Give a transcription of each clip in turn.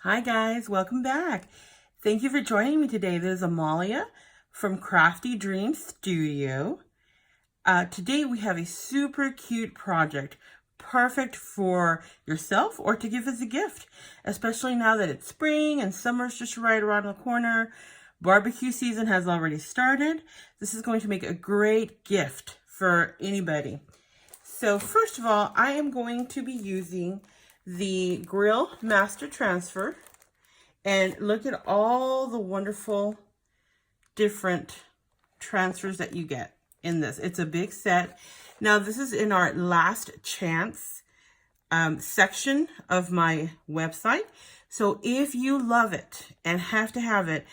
Hi guys, welcome back. Thank you for joining me today. This is Amalia from CraftyDreamsStudio. Today we have a super cute project, perfect for yourself or to give as a gift, especially now that it's spring and summer's just right around the corner. Barbecue season has already started. This is going to make a great gift for anybody. So first of all, I am going to be using the Grill Master Transfer, and look at all the wonderful different transfers that you get in this. It's a big set. Now this is in our last chance section of my website. So if you love it and have to have it,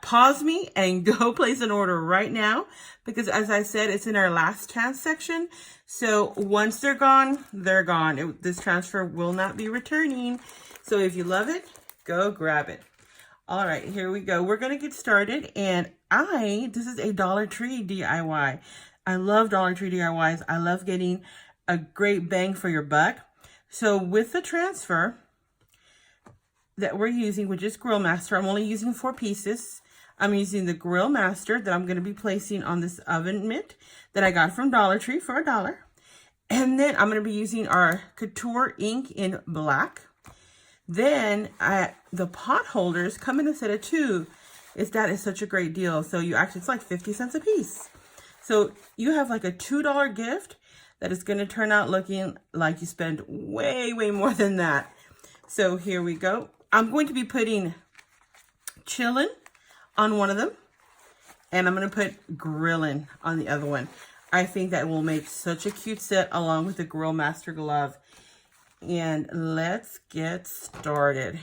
pause me and go place an order right now, because as I said, it's in our last chance section. So once they're gone, they're gone. This transfer will not be returning. So if you love it, go grab it. All right, here we go. We're going to get started. And this is a Dollar Tree DIY. I love Dollar Tree DIYs. I love getting a great bang for your buck. So with the transfer that we're using, which is Grill Master, I'm only using 4 pieces. I'm using the Grill Master that I'm going to be placing on this oven mitt that I got from Dollar Tree for $1. And then I'm going to be using our Couture ink in black. Then the pot holders come in a set of 2. That is such a great deal. So it's like 50 cents a piece. So you have like a $2 gift that is going to turn out looking like you spend way, way more than that. So here we go. I'm going to be putting Chillin' on one of them, and I'm going to put Grillin' on the other one. I think that will make such a cute set along with the Grill Master glove. And let's get started.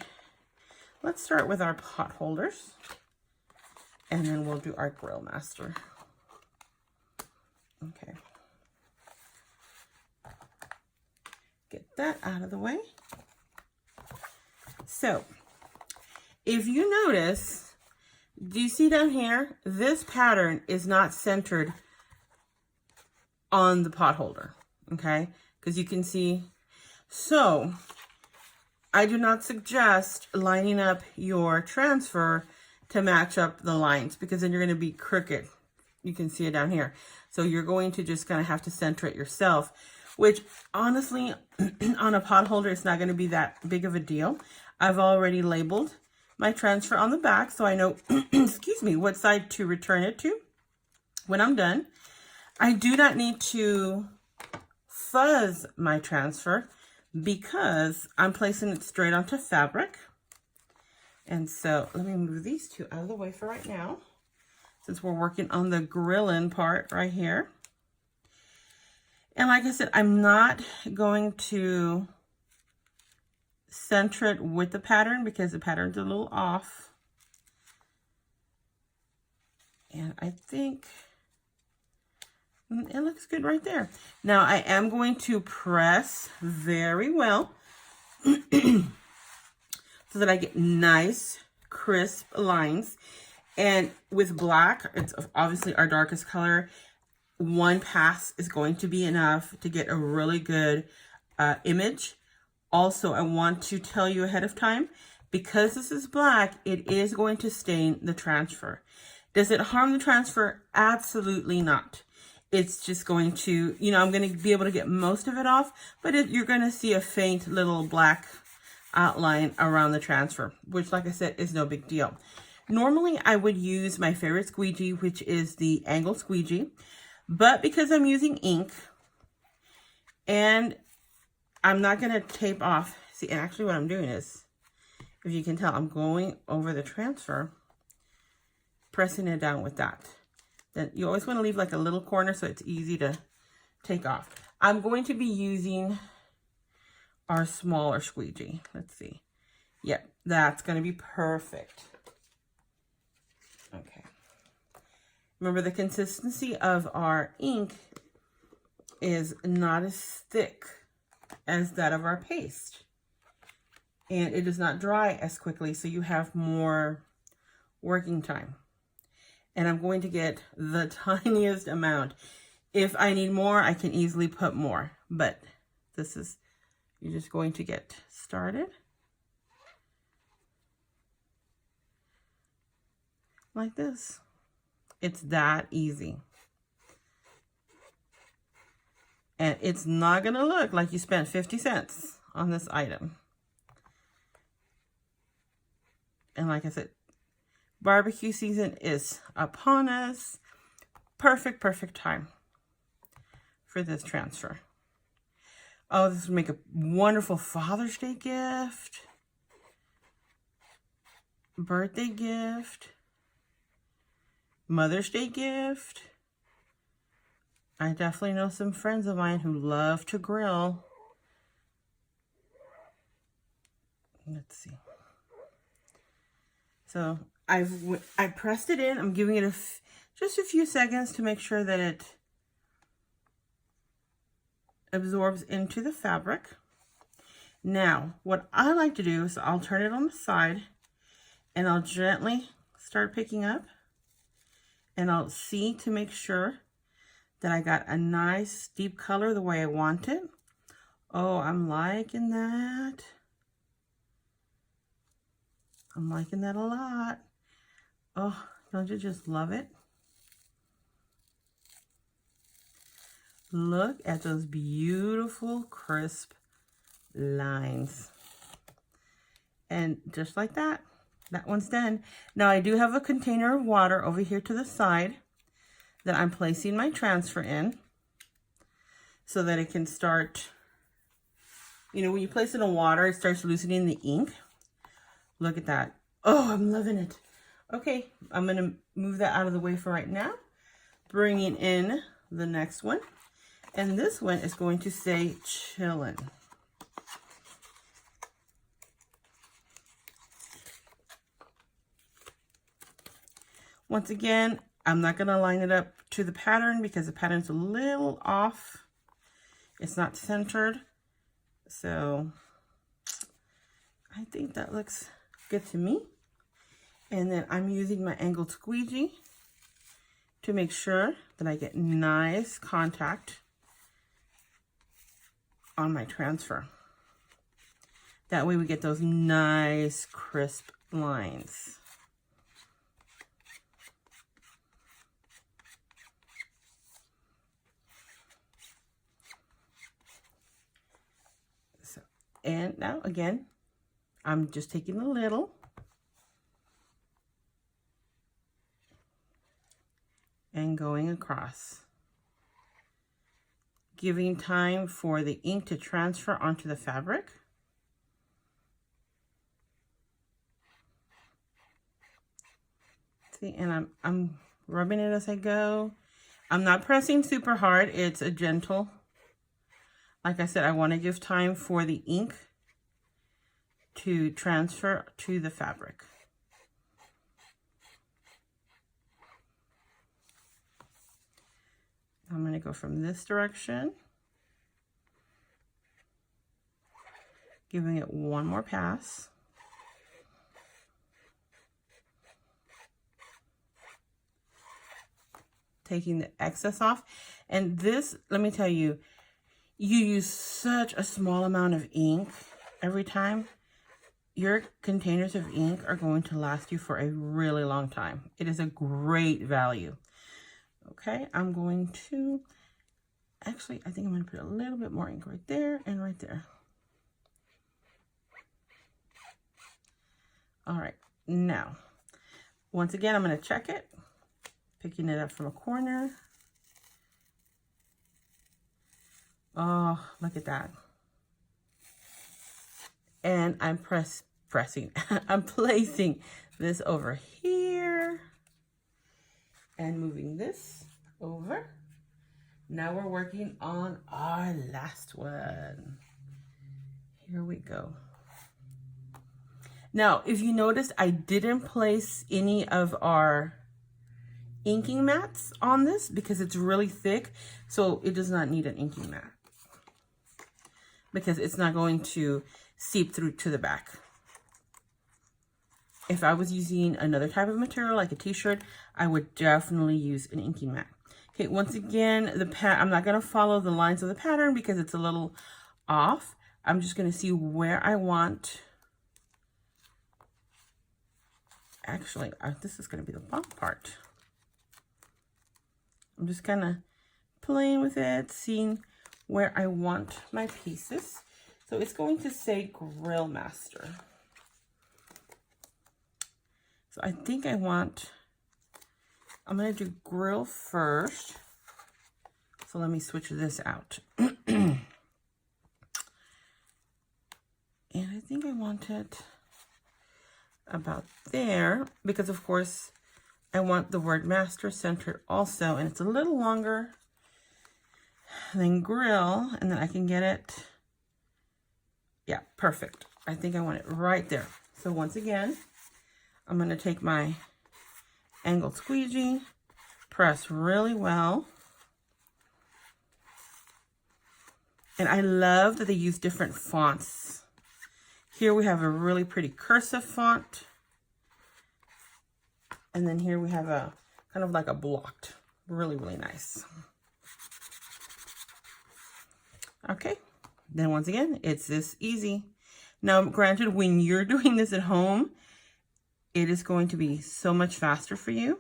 Let's start with our pot holders, and then we'll do our Grill Master. Okay. Get that out of the way. So, if you notice, do you see down here? This pattern is not centered on the pot holder, okay? Because you can see. So, I do not suggest lining up your transfer to match up the lines, because then you're going to be crooked. You can see it down here. So you're going to just kind of have to center it yourself, which honestly, on a pot holder, it's not going to be that big of a deal. I've already labeled my transfer on the back, so I know, excuse me, what side to return it to when I'm done. I do not need to fuzz my transfer because I'm placing it straight onto fabric. And so let me move these 2 out of the way for right now, since we're working on the grilling part right here. And like I said, I'm not going to center it with the pattern because the pattern's a little off. And I think it looks good right there. Now I am going to press very well so that I get nice, crisp lines. And with black, it's obviously our darkest color. 1 pass is going to be enough to get a really good image. Also, I want to tell you ahead of time, because this is black, it is going to stain the transfer. Does it harm the transfer? Absolutely not. It's just going to, I'm going to be able to get most of it off, but you're going to see a faint little black outline around the transfer, which, like I said, is no big deal. Normally, I would use my favorite squeegee, which is the angle squeegee, but because I'm using ink and I'm not going to tape off. See, and actually what I'm doing is, if you can tell, I'm going over the transfer, pressing it down with that. Then you always want to leave like a little corner so it's easy to take off. I'm going to be using our smaller squeegee. Let's see. Yep, that's going to be perfect. Okay. Remember, the consistency of our ink is not as thick as that of our paste. And it does not dry as quickly, so you have more working time. And I'm going to get the tiniest amount. If I need more, I can easily put more. But you're just going to get started. like this. It's that easy. And it's not going to look like you spent 50 cents on this item. And like I said, barbecue season is upon us. Perfect time for this transfer. Oh, this would make a wonderful Father's Day gift, birthday gift, Mother's Day gift. I definitely know some friends of mine who love to grill. Let's see. So I pressed it in. I'm giving it just a few seconds to make sure that it absorbs into the fabric. Now, what I like to do is I'll turn it on the side and I'll gently start picking up, and I'll see to make sure that I got a nice deep color the way I want it. Oh, I'm liking that. I'm liking that a lot. Oh, don't you just love it? Look at those beautiful, crisp lines. And just like that, that one's done. Now I do have a container of water over here to the side that I'm placing my transfer in so that it can start, you know, when you place it in water, it starts loosening the ink. Look at that. Oh, I'm loving it. Okay, I'm going to move that out of the way for right now. Bringing in the next one. And this one is going to say chillin'. Once again, I'm not going to line it up to the pattern because the pattern's a little off. It's not centered. So I think that looks good to me. And then I'm using my angled squeegee to make sure that I get nice contact on my transfer. That way we get those nice crisp lines. So, and now again, I'm just taking a little and going across, giving time for the ink to transfer onto the fabric. See, and I'm rubbing it as I go. I'm not pressing super hard. It's a gentle. Like I said, I want to give time for the ink to transfer to the fabric. I'm going to go from this direction, giving it one more pass. Taking the excess off. And this, let me tell you, you use such a small amount of ink every time. Your containers of ink are going to last you for a really long time. It is a great value. Okay, I'm going to, actually, I think I'm going to put a little bit more ink right there and right there. All right, now, once again, I'm going to check it, picking it up from a corner. Oh, look at that. And I'm pressing, I'm placing this over here and moving this over. Now we're working on our last one. Here we go. Now, if you noticed, I didn't place any of our inking mats on this because it's really thick, so it does not need an inking mat because it's not going to seep through to the back. If I was using another type of material like a t-shirt, I would definitely use an inking mat. Okay, once again, I'm not going to follow the lines of the pattern because it's a little off. I'm just going to see where I want Actually, this is going to be the bottom part. I'm just kind of playing with it, seeing where I want my pieces. So it's going to say Grill Master. So I think I'm going to do grill first. So let me switch this out. And I think I want it about there, because of course I want the word master centered also, and it's a little longer than grill, and then I can get it. Yeah, perfect. I think I want it right there. So once again, I'm going to take my angled squeegee, press really well. And I love that they use different fonts. Here we have a really pretty cursive font. And then here we have a kind of like a blocked. Really, really nice. Okay. Then once again, it's this easy. Now, granted, when you're doing this at home, it is going to be so much faster for you,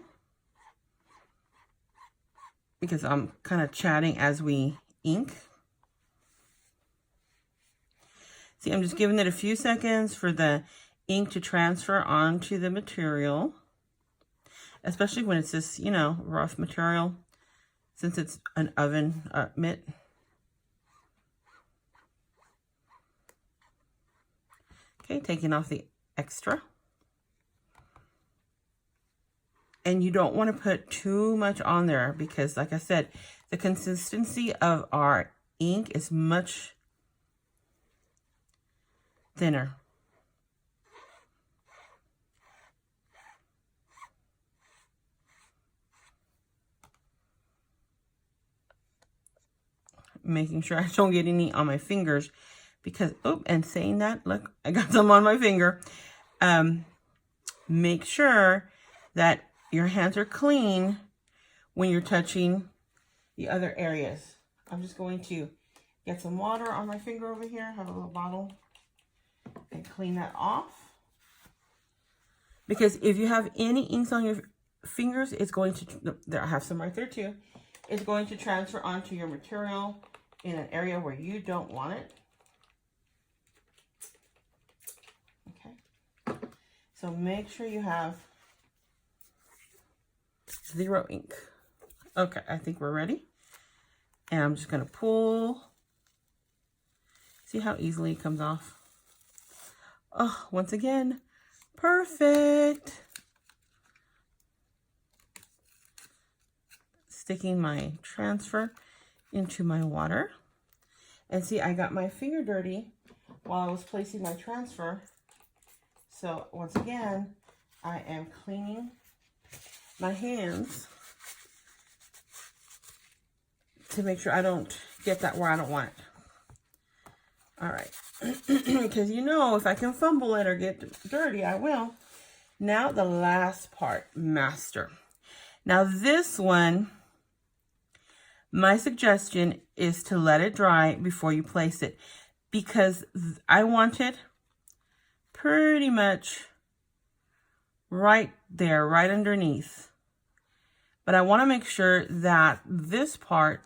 because I'm kind of chatting as we ink. See, I'm just giving it a few seconds for the ink to transfer onto the material, especially when it's this, you know, rough material, since it's an oven mitt. Okay, taking off the extra. And you don't want to put too much on there because, like I said, the consistency of our ink is much thinner. Making sure I don't get any on my fingers, because, oh, and saying that, look, I got some on my finger. Make sure that your hands are clean when you're touching the other areas. I'm just going to get some water on my finger over here. I have a little bottle. And clean that off. Because if you have any inks on your fingers, it's going to, there, I have some right there too. It's going to transfer onto your material in an area where you don't want it. Okay. So make sure you have 0 ink. Okay, I think we're ready. And I'm just going to pull. See how easily it comes off? Oh, once again, perfect. Sticking my transfer into my water. And see, I got my finger dirty while I was placing my transfer. So once again, I am cleaning my hands to make sure I don't get that where I don't want it. All right, because you know, if I can fumble it or get dirty, I will. Now the last part, master. Now this one, my suggestion is to let it dry before you place it, because I want it pretty much right there, right underneath. But I want to make sure that this part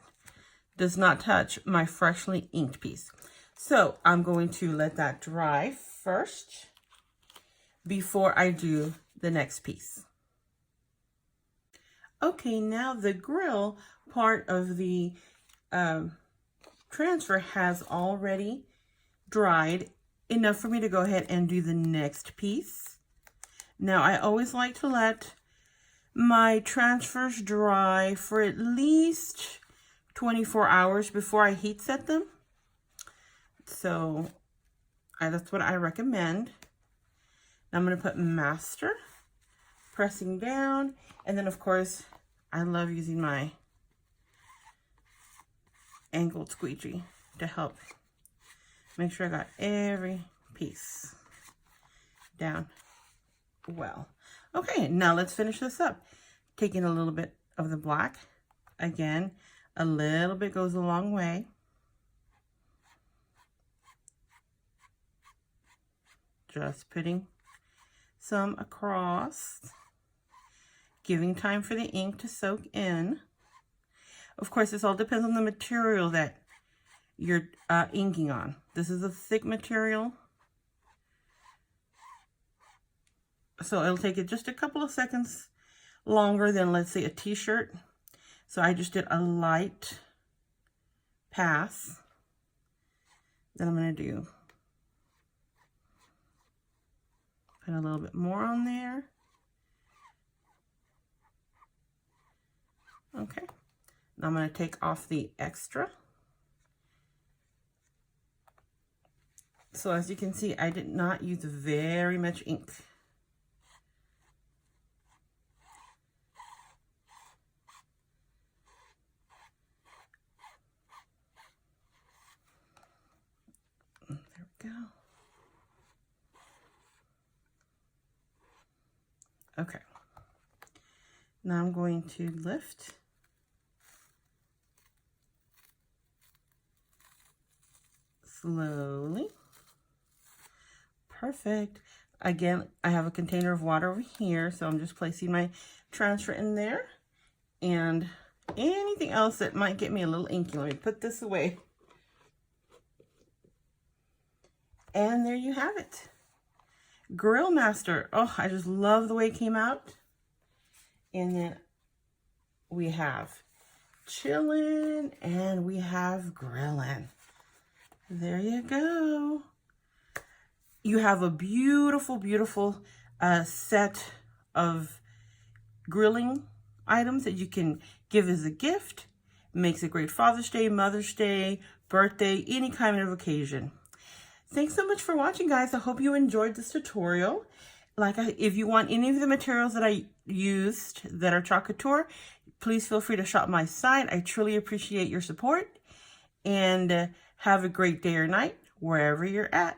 does not touch my freshly inked piece. So I'm going to let that dry first before I do the next piece. Okay, now the grill part of the transfer has already dried enough for me to go ahead and do the next piece. Now I always like to let my transfers dry for at least 24 hours before I heat set them. So that's what I recommend. I'm going to put master, pressing down, and then of course I love using my angled squeegee to help make sure I got every piece down well. Okay, now let's finish this up. Taking a little bit of the black. Again, a little bit goes a long way. Just putting some across, giving time for the ink to soak in. Of course, this all depends on the material that you're inking on. This is a thick material, so it'll take it just a couple of seconds longer than, let's say, a t-shirt. So I just did a light pass. Then I'm going to put a little bit more on there. Okay. Now I'm going to take off the extra. So as you can see, I did not use very much ink. There we go. Okay. Now I'm going to lift. Slowly. Perfect. Again, I have a container of water over here, so I'm just placing my transfer in there. And anything else that might get me a little inky, let me put this away. And there you have it. Grill Master. Oh, I just love the way it came out. And then we have chillin' and we have grillin'. There you go. You have a beautiful, beautiful set of grilling items that you can give as a gift. Makes a great Father's Day, Mother's Day, birthday, any kind of occasion. Thanks so much for watching, guys. I hope you enjoyed this tutorial. If you want any of the materials that I used that are Chalk Couture, please feel free to shop my site. I truly appreciate your support. And have a great day or night wherever you're at.